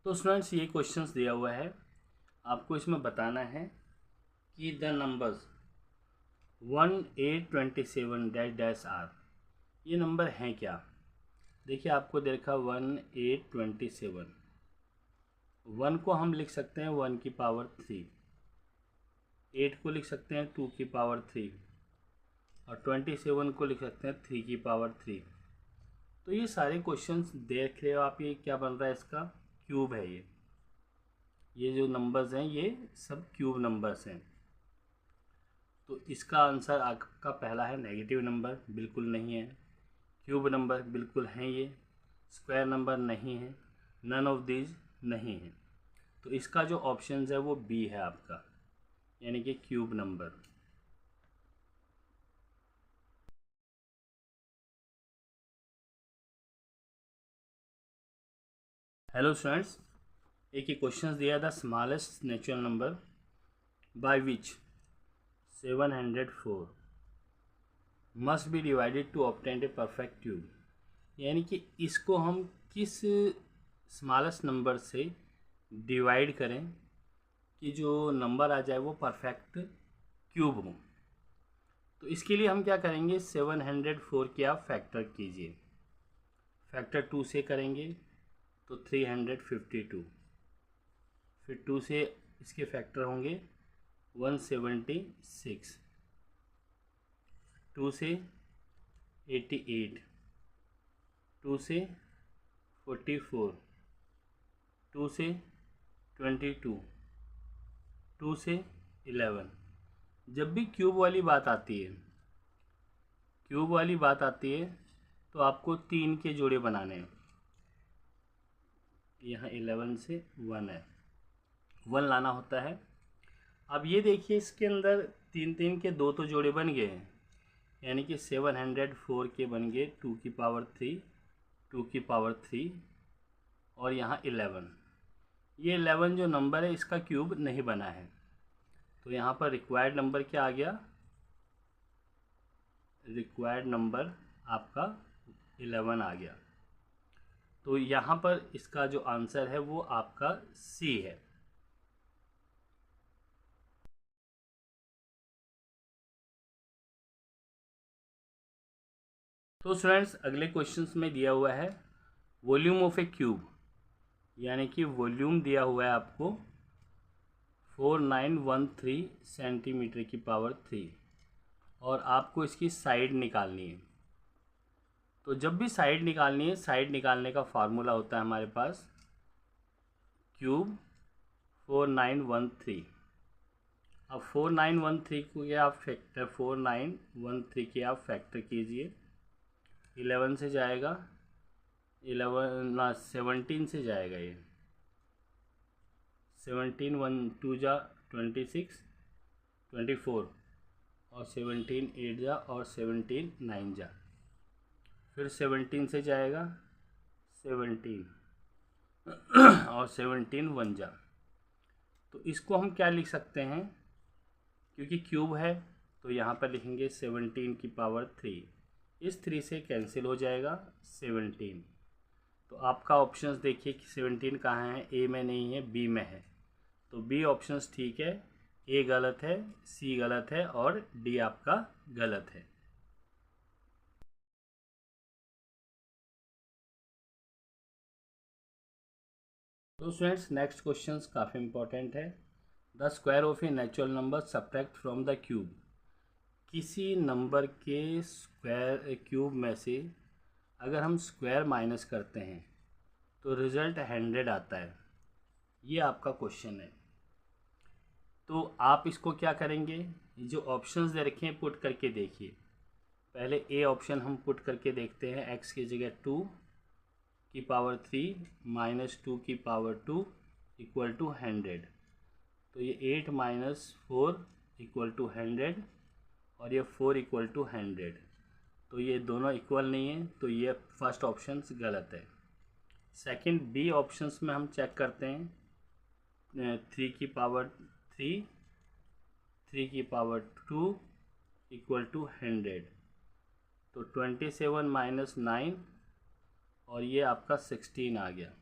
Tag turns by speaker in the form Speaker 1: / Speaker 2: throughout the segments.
Speaker 1: तो स्टूडेंट्स ये क्वेश्चंस दिया हुआ है, आपको इसमें बताना है कि the numbers 1827 dash dash are, ये नंबर हैं क्या। देखिए आपको देखा 1827, 1 को हम लिख सकते हैं 1 की पावर 3, 8 को लिख सकते हैं 2 की पावर 3 और 27 को लिख सकते हैं 3 की पावर 3। तो ये सारे क्वेश्चंस देख रहे हो आप, ये क्या बन रहा है, इसका क्यूब है। ये जो नंबर्स हैं ये सब क्यूब नंबर्स हैं। तो इसका आंसर आपका पहला है नेगेटिव नंबर, बिल्कुल नहीं है। क्यूब नंबर बिल्कुल हैं ये, स्क्वायर नंबर नहीं है, नन ऑफ दीज नहीं है। तो इसका जो ऑप्शन है वो बी है आपका, यानी कि क्यूब नंबर। हेलो स्टूडेंट्स, एक ही क्वेश्चन दिया था, smallest natural number by which 704 must be divided to obtain a perfect cube, यानी कि इसको हम किस स्मॉलेस्ट नंबर से डिवाइड करें कि जो नंबर आ जाए वो परफेक्ट क्यूब हो। तो इसके लिए हम क्या करेंगे, 704 की आप फैक्टर कीजिए। फैक्टर 2 से करेंगे तो 352, फिर 2 से इसके फैक्टर होंगे 176, 2 से 88, 2 से 44, 2 से 22, 2 से 11। जब भी क्यूब वाली बात आती है, क्यूब वाली बात आती है तो आपको 3 के जोड़े बनाने हैं। यहाँ 11 से 1 है, 1 लाना होता है। अब ये देखिए इसके अंदर 3 के 2 तो जोड़े बन गए हैं, यानी कि 704 के बन गए 2 की पावर 3, 2 की पावर 3 और यहाँ 11। ये 11 जो नंबर है इसका क्यूब नहीं बना है, तो यहाँ पर रिक्वायर्ड नंबर क्या आ गया, रिक्वायर्ड नंबर आपका 11 आ गया। तो यहाँ पर इसका जो आंसर है वो आपका सी है। तो स्टूडेंट्स अगले क्वेश्चंस में दिया हुआ है वॉल्यूम ऑफ ए क्यूब, यानी कि वॉल्यूम दिया हुआ है आपको 4913 सेंटीमीटर की पावर 3 और आपको इसकी साइड निकालनी है। तो जब भी साइड निकालनी है, साइड निकालने का फार्मूला होता है हमारे पास क्यूब 4913। अब 4913 को ये आप फैक्टर 4913 के आप फैक्टर कीजिए, 11 से जाएगा, 17 से जाएगा, ये 17 1 2 जा 26 24 और 17 8 जा और 17 9 जा, फिर 17 से जाएगा 17 और 17 1 जा। तो इसको हम क्या लिख सकते हैं, क्योंकि क्यूब है तो यहाँ पर लिखेंगे 17 की पावर 3, इस 3 से कैंसिल हो जाएगा 17। तो आपका ऑप्शंस देखिए कि 17 कहाँ है, ए में नहीं है, बी में है। तो बी ऑप्शंस ठीक है, ए गलत है, सी गलत है और डी आपका गलत है। तो स्टूडेंट्स नेक्स्ट क्वेश्चंस काफ़ी इंपॉर्टेंट है। The square of a natural number subtract from the cube, किसी नंबर के स्क्वायर क्यूब में से अगर हम स्क्वायर माइनस करते हैं तो रिज़ल्ट 100 आता है। ये आपका क्वेश्चन है। तो आप इसको क्या करेंगे, जो ऑप्शंस दे रखे हैं पुट करके देखिए। पहले ए ऑप्शन हम पुट करके देखते हैं, एक्स की जगह 2 की पावर 3 माइनस 2 की पावर 2 इक्वल टू 100। तो ये 8 माइनस 4 इक्वल टू 100 और ये 4 इक्वल टू 100। तो ये दोनों इक्वल नहीं है, तो ये फर्स्ट ऑप्शन गलत है। सेकंड बी ऑप्शंस में हम चेक करते हैं, 3 की पावर 3, 3 की पावर 2 इक्वल टू 100। तो 27 माइनस 9 और ये आपका 16 आ गया।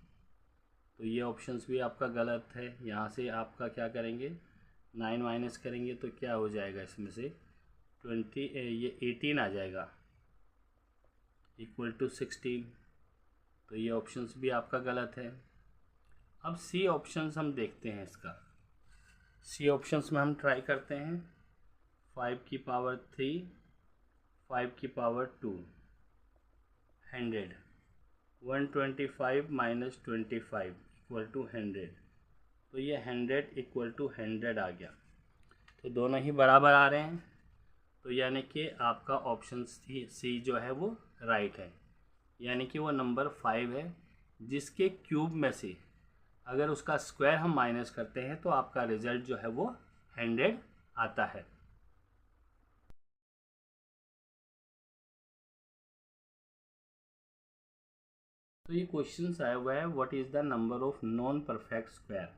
Speaker 1: तो ये ऑप्शंस भी आपका गलत है। यहाँ से आपका क्या करेंगे, 9 माइनस करेंगे तो क्या हो जाएगा, इसमें से 20 ये 18 आ जाएगा इक्वल टू 16। तो ये ऑप्शंस भी आपका गलत है। अब सी ऑप्शंस हम देखते हैं इसका। सी ऑप्शंस में हम ट्राई करते हैं 5 की पावर 3, 5 की पावर 2, 100, 125 माइनस 25 इक्वल टू 100। तो ये 100 इक्वल टू 100 आ गया। तो दोनों ही बराबर आ रहे हैं, तो यानी कि आपका ऑप्शन सी जो है वो राइट है। यानी कि वो नंबर 5 है जिसके क्यूब में से अगर उसका स्क्वायर हम माइनस करते हैं तो आपका रिजल्ट जो है वो 100 आता है। तो ये क्वेश्चन आया हुआ है, what is the number of non perfect square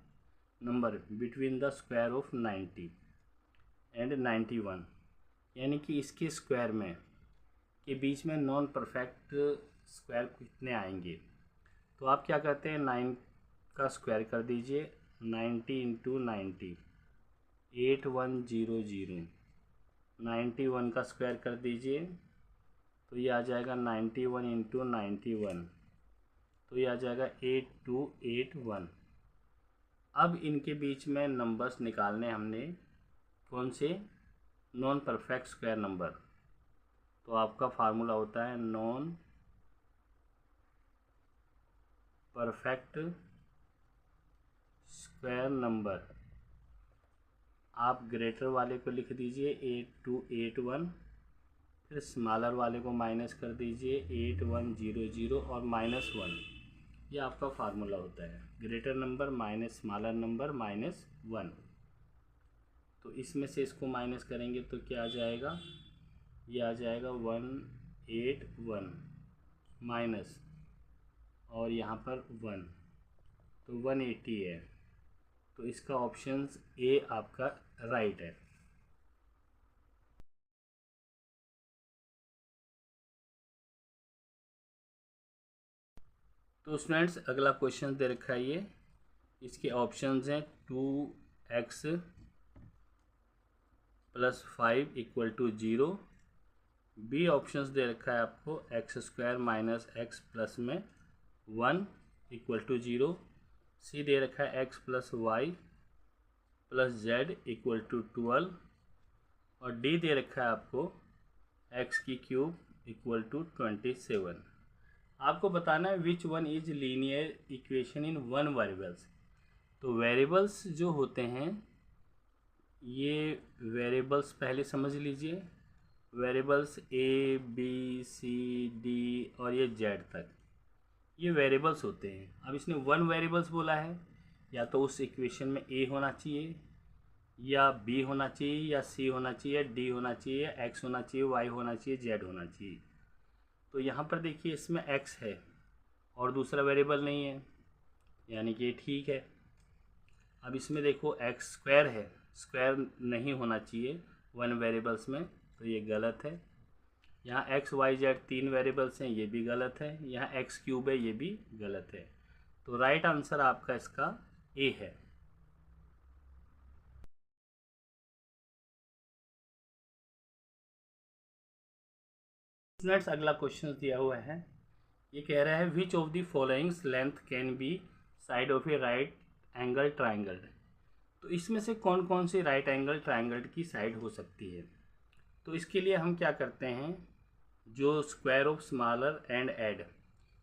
Speaker 1: number between the square of 90 and 91। यानी कि इसके स्क्वायर में के बीच में नॉन परफेक्ट स्क्वायर कितने आएंगे। तो आप क्या करते हैं, 9 का स्क्वायर कर दीजिए, 90 इंटू 90 8100। 91 का स्क्वायर कर दीजिए तो ये आ जाएगा 91 इंटू 91, तो ये आ जाएगा 8281। अब इनके बीच में नंबर्स निकालने हमने, कौन से, नॉन परफेक्ट स्क्वायर नंबर। तो आपका फार्मूला होता है नॉन परफेक्ट स्क्वायर नंबर। आप ग्रेटर वाले को लिख दीजिए 8281, फिर स्मॉलर वाले को माइनस कर दीजिए 8100 और -1। ये आपका फार्मूला होता है, greater number minus smaller number -1। तो इसमें से इसको माइनस करेंगे तो क्या आ जाएगा, ये आ जाएगा 181 माइनस और यहाँ पर 1, तो 180 है। तो इसका ऑप्शन ए आपका राइट है। तो स्टूडेंट्स अगला क्वेश्चन दे रखा है ये, इसके ऑप्शंस हैं 2x + 5 equal to 0। B options दे रखा है आपको x² - x प्लस में 1 इक्वल टू 0। सी दे रखा है x + y + z equal to 12। और डी दे रखा है आपको x³ इक्वल टू 27। आपको बताना है which one is linear equation in one variables. तो वेरिएबल्स जो होते हैं, ये वेरिएबल्स पहले समझ लीजिए। Variables A B C D और ये जेड तक, ये वेरिएबल्स होते हैं। अब इसने वन वेरिएबल्स बोला है, या तो उस इक्वेशन में ए होना चाहिए, या बी होना चाहिए, या सी होना चाहिए, डी होना चाहिए, एक्स होना चाहिए, वाई होना चाहिए, जेड होना चाहिए। तो यहाँ पर देखिए इसमें एक्स है और दूसरा वेरिएबल नहीं है, यानी कि ठीक है। अब इसमें देखो x² है, स्क्वायर नहीं होना चाहिए वन वेरिएबल्स में, तो ये गलत है। यहाँ x y z 3 वेरिएबल्स हैं, ये भी गलत है। यहाँ x³ है, ये भी गलत है। तो राइट आंसर आपका इसका ए है। स्टूडेंट्स अगला क्वेश्चन दिया हुआ है, ये कह रहा है which of the followings length can be side of A right angle triangle. तो इसमें से कौन कौन सी राइट एंगल ट्राइंगल की साइड हो सकती है। तो इसके लिए हम क्या करते हैं, जो square of smaller and add,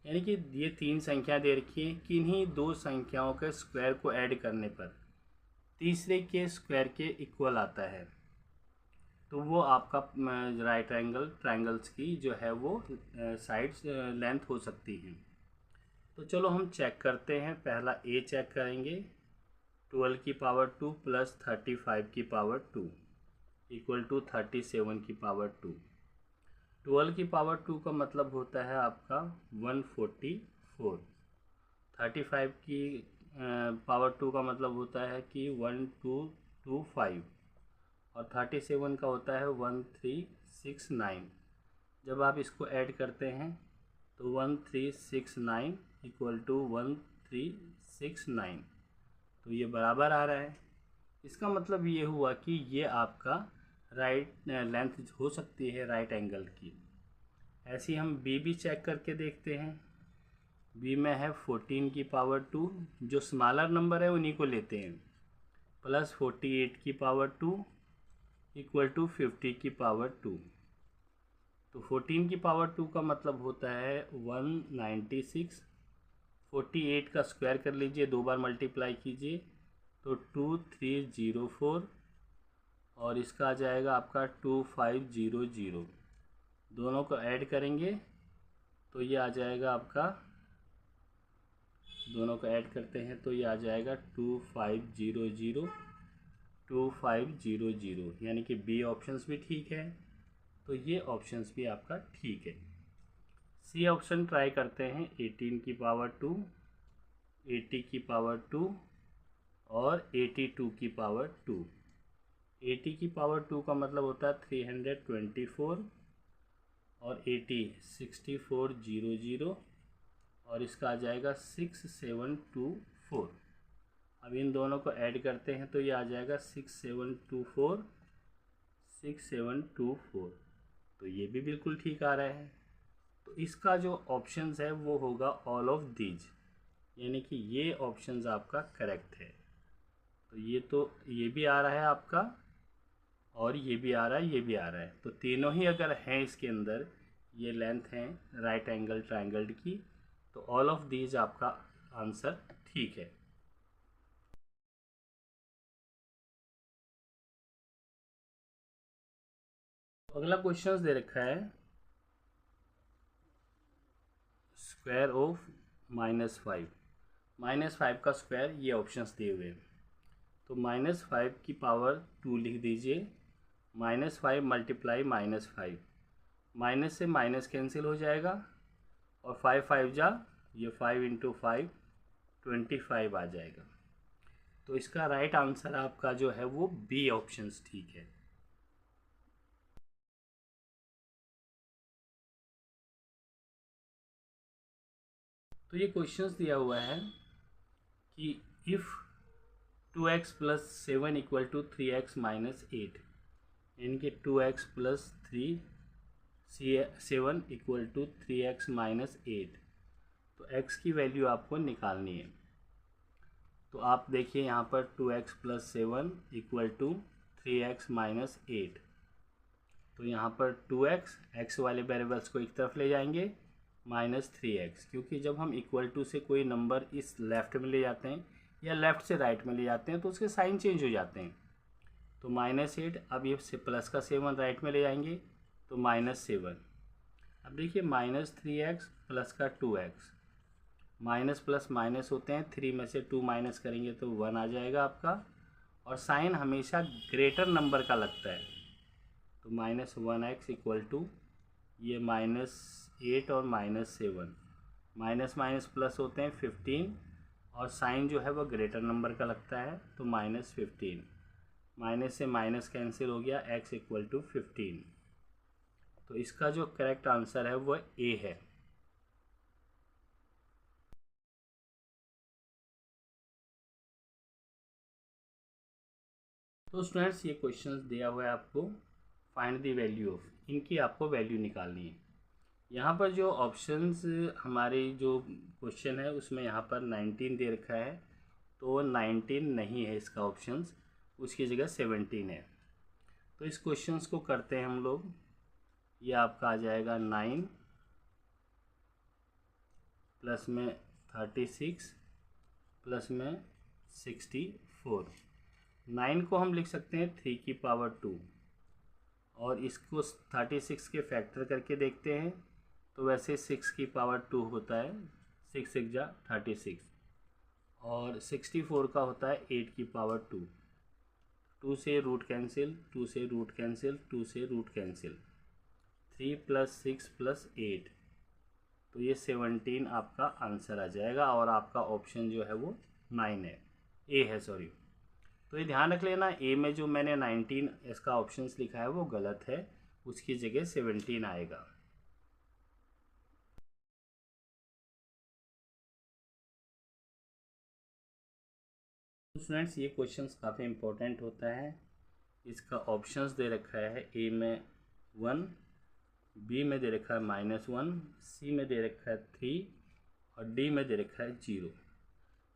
Speaker 1: यानी कि ये 3 संख्या दे रखी है, किन्हीं 2 संख्याओं के स्क्वायर को ऐड करने पर तीसरे के स्क्वायर के इक्वल आता है, तो वो आपका राइट एंगल ट्रायंगल्स की जो है वो साइड्स लेंथ हो सकती हैं। तो चलो हम चेक करते हैं। पहला ए चेक करेंगे, 12 की पावर 2 + 35 की पावर 2 इक्वल टू 37 की पावर 2। 12 की पावर 2 का मतलब होता है आपका 144। 35 की पावर 2 का मतलब होता है कि 1225 और 37 का होता है 1369। जब आप इसको ऐड करते हैं तो 1369 इक्वल टू 1369। 9। तो ये बराबर आ रहा है। इसका मतलब ये हुआ कि ये आपका राइट लेंथ हो सकती है राइट एंगल की। ऐसे ही हम बी भी चेक करके देखते हैं। बी में है 14 की पावर 2, जो स्मॉलर नंबर है उन्हीं को लेते हैं, प्लस 48 की पावर 2 इक्वल टू 50 की पावर 2। तो 14 की पावर 2 का मतलब होता है 196। 48 का स्क्वायर कर लीजिए, 2 बार मल्टीप्लाई कीजिए तो 2304, और इसका आ जाएगा आपका 2500। दोनों को ऐड करेंगे तो ये आ जाएगा आपका, दोनों को ऐड करते हैं तो ये आ जाएगा 2500 2500, यानी कि बी ऑप्शंस भी ठीक है, तो ये ऑप्शंस भी आपका ठीक है। सी ऑप्शन ट्राई करते हैं। 18 की पावर 2, 80 की पावर 2 और 82 की पावर 2। 80 की पावर 2 का मतलब होता है 324 और 80 6400, और इसका आ जाएगा 6724। अब इन दोनों को ऐड करते हैं तो ये आ जाएगा 6724 6724। तो ये भी बिल्कुल ठीक आ रहा है। तो इसका जो ऑप्शंस है वो होगा ऑल ऑफ दीज, यानी कि ये ऑप्शंस आपका करेक्ट है। तो ये भी आ रहा है आपका, और ये भी आ रहा है, ये भी आ रहा है। तो तीनों ही अगर हैं इसके अंदर, ये लेंथ हैं राइट एंगल ट्रायंगल की, तो ऑल ऑफ दीज आपका आंसर ठीक है। अगला क्वेश्चन दे रखा है स्क्वायर ऑफ -5। -5 का स्क्वायर, ये ऑप्शंस दिए हुए हैं। तो -5 की पावर 2 लिख दीजिए, -5 मल्टीप्लाई -5, माइनस से माइनस कैंसिल हो जाएगा, और 5 5 जा, ये 5 इंटू 5 25 आ जाएगा। तो इसका राइट आंसर आपका जो है वो बी ऑप्शंस ठीक है। तो ये क्वेश्चंस दिया हुआ है कि if 2x plus 7 equal to 3x minus 8, यानी कि 2x plus 7 equal to 3x minus 8, तो x की वैल्यू आपको निकालनी है। तो आप देखिए यहाँ पर 2x plus 7 equal to 3x minus 8। तो यहाँ पर 2x, x वाले वेरिएबल्स को एक तरफ ले जाएंगे, माइनस 3x, क्योंकि जब हम इक्वल टू से कोई नंबर इस लेफ़्ट में ले जाते हैं या लेफ़्ट से राइट में ले जाते हैं तो उसके साइन चेंज हो जाते हैं। तो -8, अब ये से प्लस का 7 राइट में ले जाएंगे तो -7। अब देखिए -3x प्लस का 2x, माइनस प्लस माइनस होते हैं, 3 में से 2 माइनस करेंगे तो 1 आ जाएगा आपका, और साइन हमेशा ग्रेटर नंबर का लगता है। तो -1x इक्वल टू ये -8 और -7, माइनस माइनस प्लस होते हैं 15, और साइन जो है वो ग्रेटर नंबर का लगता है, तो -15, माइनस से माइनस कैंसिल हो गया, x इक्वल टू 15। तो इसका जो करेक्ट आंसर है वो ए है। तो स्टूडेंट्स, ये क्वेश्चंस दिया हुआ है आपको, फाइंड द वैल्यू ऑफ, इनकी आपको वैल्यू निकालनी है। यहाँ पर जो ऑप्शंस हमारे जो क्वेश्चन है उसमें यहाँ पर 19 दे रखा है, तो 19 नहीं है इसका ऑप्शंस, उसकी जगह 17 है। तो इस क्वेश्चंस को करते हैं हम लोग। ये आपका आ जाएगा 9 प्लस में 36 प्लस में 64। 9 को हम लिख सकते हैं 3 की पावर 2, और इसको 36 के फैक्टर करके देखते हैं तो वैसे 6 की पावर 2 होता है, 6 6 जा 36, और 64 का होता है 8 की पावर 2। 2 से रूट कैंसिल, 2 से रूट कैंसिल, 2 से रूट कैंसिल, 3 प्लस 6 प्लस 8, तो ये 17 आपका आंसर आ जाएगा, और आपका ऑप्शन जो है वो 9 है, ए है, सॉरी। तो ये ध्यान रख लेना, ए में जो मैंने 19 इसका ऑप्शंस लिखा है वो गलत है, उसकी जगह 17 आएगा। स्टूडेंट्स ये क्वेश्चंस काफ़ी इम्पोर्टेंट होता है। इसका ऑप्शंस दे रखा है, ए में 1, बी में दे रखा है -1, सी में दे रखा है 3 और डी में दे रखा है 0।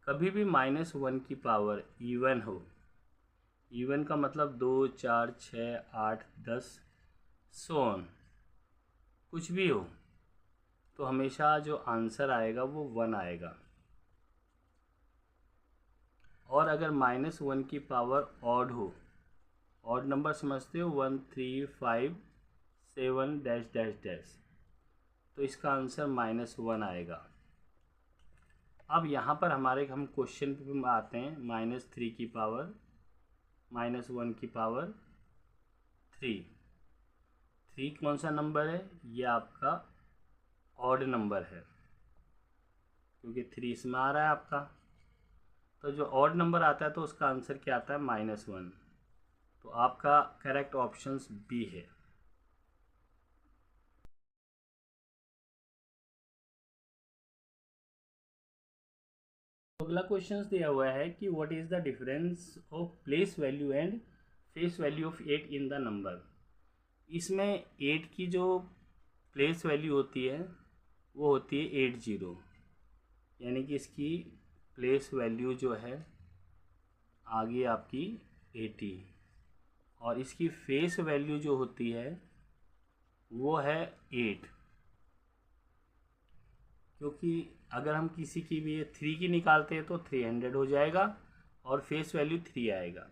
Speaker 1: कभी भी -1 की पावर इवन हो, इवन का मतलब 2, 4, 6, 8, 10 सो ऑन, कुछ भी हो, तो हमेशा जो आंसर आएगा वो 1 आएगा। और अगर -1 की पावर ऑड हो, ऑड नंबर समझते हो 1, 3, 5, 7 डैश डैश डैश, तो इसका आंसर -1 आएगा। अब यहाँ पर हम क्वेश्चन पे आते हैं, -3 की पावर -1 की पावर 3। 3 कौन सा नंबर है? ये आपका ऑड नंबर है, क्योंकि 3 इसमें आ रहा है आपका। तो जो ऑड नंबर आता है तो उसका आंसर क्या आता है? -1। तो आपका करेक्ट ऑप्शंस बी है। अगला क्वेश्चन दिया हुआ है कि what is the difference of place value and face value of 8 in the number. इसमें 8 की जो प्लेस वैल्यू होती है वो होती है 80, यानी कि इसकी प्लेस वैल्यू जो है आगे आपकी 80, और इसकी फेस वैल्यू जो होती है वो है 8। क्योंकि अगर हम किसी की भी 3 की निकालते हैं तो 300 हो जाएगा और फेस वैल्यू 3 आएगा।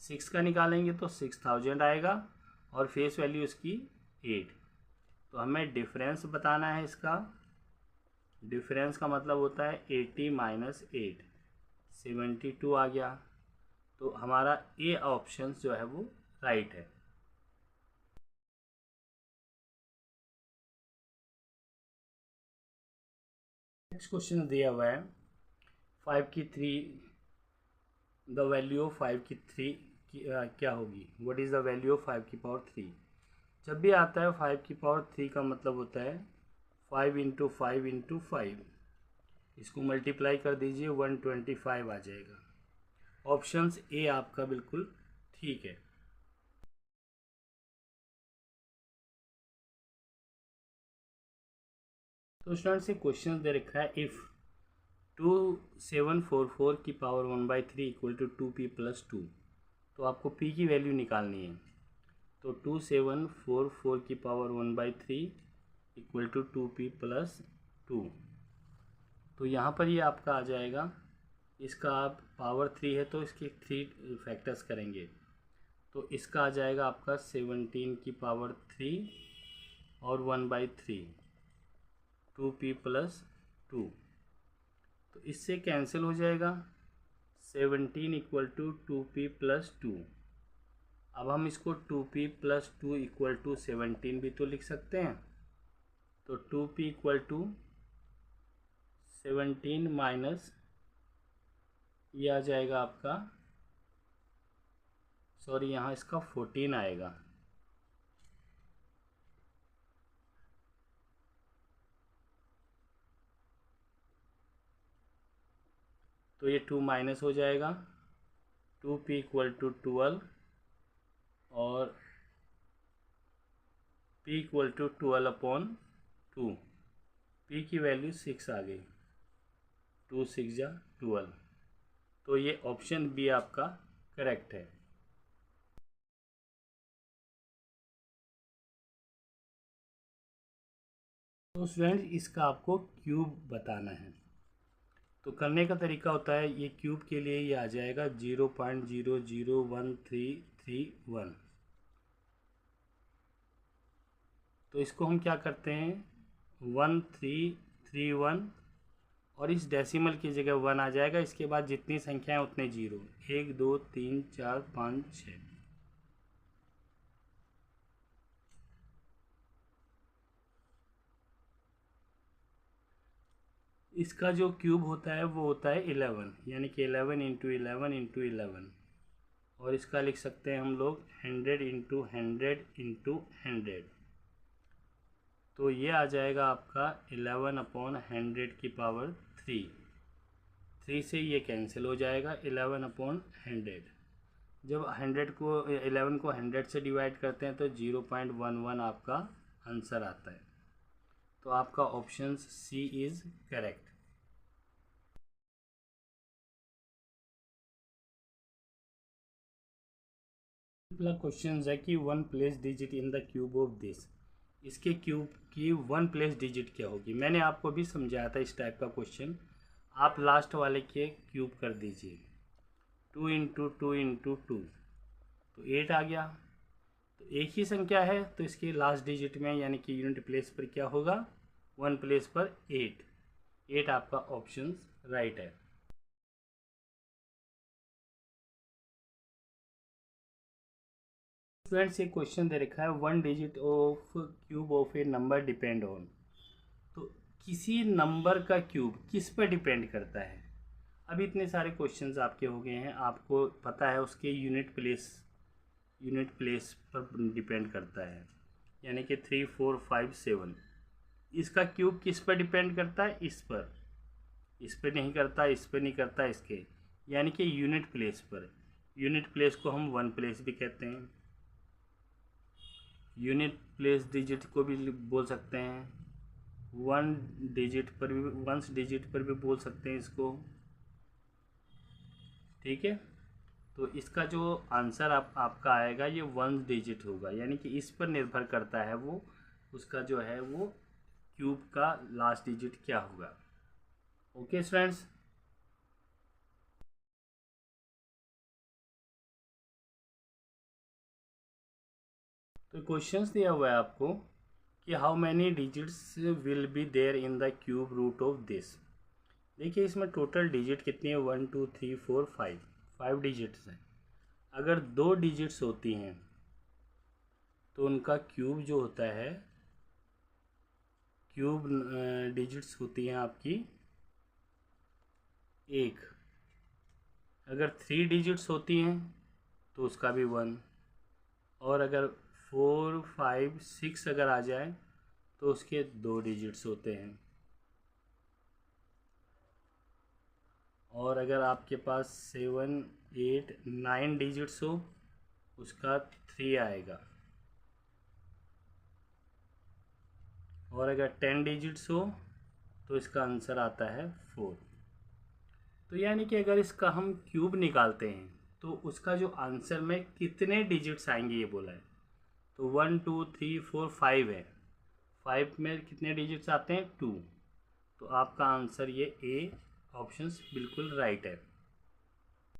Speaker 1: 6 का निकालेंगे तो 6000 आएगा और फेस वैल्यू इसकी 8। तो हमें डिफरेंस बताना है इसका। डिफरेंस का मतलब होता है 80 माइनस 8, 72 आ गया। तो हमारा ए ऑप्शन जो है वो राइट है। नेक्स्ट क्वेश्चन दिया हुआ है 5 की 3, द वैल्यू ऑफ 5 की 3 की क्या होगी? What is the value of 5 की पावर 3? जब भी आता है 5 की पावर 3 का मतलब होता है 5 इंटू 5 इंटू 5। इसको मल्टीप्लाई कर दीजिए, 125 आ जाएगा। ऑप्शंस ए आपका बिल्कुल ठीक है। तो स्टूडेंट से क्वेश्चन दे रखा है, इफ़ 2744 की power 1/3 equal to 2p plus 2। तो आपको p की वैल्यू निकालनी है। तो 2744 की power 1/3 equal to 2p plus 2। तो यहाँ पर ये आपका आ जाएगा, इसका आप पावर 3 है तो इसके 3 फैक्टर्स करेंगे, तो इसका आ जाएगा आपका 17 की पावर 3 और 1/3, 2p प्लस 2। तो इससे कैंसिल हो जाएगा, 17 इक्वल टू 2p प्लस 2। अब हम इसको 2p प्लस 2 इक्वल टू 17 भी तो लिख सकते हैं। तो 2p इक्वल टू 17 माइनस ये आ जाएगा आपका, सॉरी यहाँ इसका 14 आएगा। तो ये 2 माइनस हो जाएगा, 2p इक्वल टू 12 और p इक्वल टू 12/2। p की वैल्यू 6 आ गई, 2 6 जा 12। तो ये ऑप्शन बी आपका करेक्ट है। तो स्टूडेंट इसका आपको क्यूब बताना है। तो करने का तरीका होता है, ये क्यूब के लिए ये आ जाएगा 0.001331। तो इसको हम क्या करते हैं, 1331 और इस डेसिमल की जगह 1 आ जाएगा। इसके बाद जितनी संख्याएं उतने जीरो, 1 2 3 4 5 6। इसका जो क्यूब होता है वो होता है 11, यानी कि 11 इंटू 11 इंटू 11। और इसका लिख सकते हैं हम लोग 100 इंटू 100 इंटू 100। तो ये आ जाएगा आपका 11/100 की पावर 3। 3 से ये कैंसिल हो जाएगा, 11/100। जब 100 को 11 को 100 से डिवाइड करते हैं तो 0.11 आपका आंसर आता है। तो आपका ऑप्शन सी इज़ करेक्ट। अगला क्वेश्चन है कि 1 place digit in the cube of this. इसके क्यूब की 1 प्लेस डिजिट क्या होगी। मैंने आपको भी समझाया था इस टाइप का क्वेश्चन। आप लास्ट वाले के क्यूब कर दीजिए, 2 इंटू 2 इंटू 2 तो 8 आ गया। तो एक ही संख्या है तो इसके लास्ट डिजिट में यानी कि यूनिट प्लेस पर क्या होगा, 1 प्लेस पर 8 आपका ऑप्शन राइट है। स्टूडेंट्स, ये क्वेश्चन दे रखा है 1 digit of cube of A number depend on. तो किसी नंबर का क्यूब किस पर डिपेंड करता है। अभी इतने सारे क्वेश्चंस आपके हो गए हैं, आपको पता है उसके यूनिट प्लेस पर डिपेंड करता है। यानी कि 3, 4, 5, 7 इसका क्यूब किस पर डिपेंड करता है, इस पर नहीं करता, इस पर नहीं करता, इसके यानी कि यूनिट प्लेस पर। यूनिट प्लेस को हम 1 प्लेस भी कहते हैं, यूनिट प्लेस डिजिट को भी बोल सकते हैं, 1 डिजिट पर भी, 1 डिजिट पर भी बोल सकते हैं इसको। ठीक है, तो इसका जो आंसर आपका आएगा ये 1 डिजिट होगा, यानी कि इस पर निर्भर करता है वो उसका जो है वो क्यूब का लास्ट डिजिट क्या होगा। ओके स्टूडेंट्स, तो क्वेश्चंस दिया हुआ है आपको कि how many digits will be there in the cube root of this. देखिए इसमें टोटल डिजिट कितनी है, 1 2 3 4 5 डिजिट्स हैं। अगर 2 डिजिट्स होती हैं तो उनका क्यूब जो होता है, क्यूब डिजिट्स होती हैं आपकी 1। अगर 3 डिजिट्स होती हैं तो उसका भी 1, और अगर 4 5 6 अगर आ जाए तो उसके 2 डिजिट्स होते हैं, और अगर आपके पास 7 8 9 डिजिट्स हो उसका 3 आएगा, और अगर 10 डिजिट्स हो तो इसका आंसर आता है 4। तो यानी कि अगर इसका हम क्यूब निकालते हैं तो उसका जो आंसर में कितने डिजिट्स आएंगे ये बोला है। तो 1 2 3 4 5 है, 5 में कितने डिजिट्स आते हैं, 2। तो आपका आंसर ये ए ऑप्शन बिल्कुल राइट है।